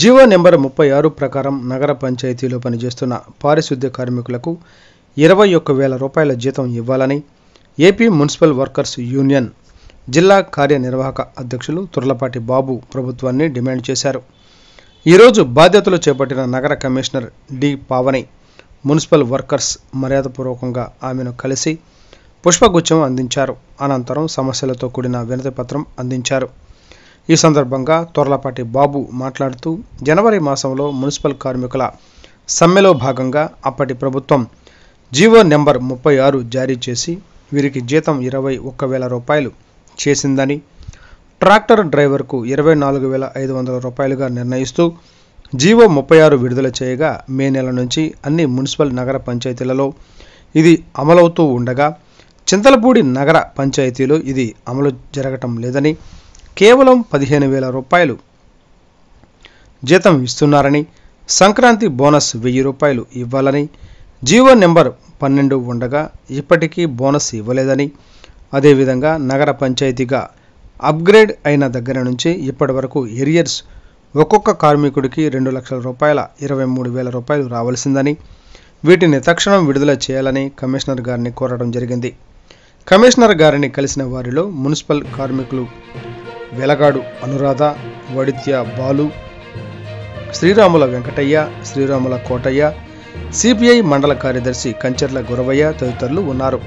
GO number 36 ప్రకారం నగర పంచాయతీలో పనిచేస్తున్న పారిశుద్ధ్య కార్మికులకు 21,000 రూపాయల జీతం ఇవ్వాలని ఏపీ మున్సిపల్ వర్కర్స్ యూనియన్ జిల్లా కార్యనిర్వాహక అధ్యక్షులు తుర్లపాటి బాబు ప్రభుత్వాన్ని డిమాండ్ చేశారు. ఈరోజు బాధ్యతలు చేపట్టిన నగర commissioner D Pavani municipal workers మర్యాదపూర్వకంగా ఆమెను కలిసి పుష్పగుచ్చం అందించారు. అనంతరం సమస్యలతో కూడిన వినతి పత్రం అందించారు. ఈ సందర్భంగా తుర్లపాటి బాబు మాట్లాడుతూ జనవరి మాసంలో మున్సిపల్ కార్మికుల సమ్మెలో భాగంగా అప్పటి ప్రభుత్వం జీవో నెంబర్ 36 జారీ చేసి వీరికి జీతం 21,000 రూపాయలు చేసిందని, ట్రాక్టర్ డ్రైవర్కు 24,500 రూపాయలుగా నిర్ణయిస్తూ జీవో 36 విడుదల చేయగా మే నెల నుంచి అన్ని మున్సిపల్ నగర పంచాయతీలలో ఇది అమలవుతూ ఉండగా చింతలపూడి నగర పంచాయతీలో ఇది అమలు జరగటం లేదని, కేవలం 15,000 రూపాయలు జీతం ఇస్తున్నారని, సంక్రాంతి బోనస్ 1,000 రూపాయలు ఇవ్వాలని, జీవో నెంబర్ 12 ఉండగా ఇప్పటికీ బోనస్ ఇవ్వలేదని, అదేవిధంగా నగర పంచాయతీగా అప్గ్రేడ్ అయిన దగ్గర నుంచి ఇప్పటి వరకు ఏరియర్స్ ఒక్కొక్క కార్మికుడికి 2 లక్షల రూపాయల 23,000 రూపాయలు రావాల్సిందని, వీటిని తక్షణం విడుదల చేయాలని కమిషనర్ గారిని కోరడం జరిగింది. కమిషనర్ గారిని కలిసిన వారిలో మున్సిపల్ కార్మికులు వెలగాడు అనురాధ, వడిత్య బాలు, శ్రీరాముల వెంకటయ్య, శ్రీరాముల కోటయ్య, సిపిఐ మండల కార్యదర్శి కంచెర్ల గురవయ్య తదితరులు ఉన్నారు.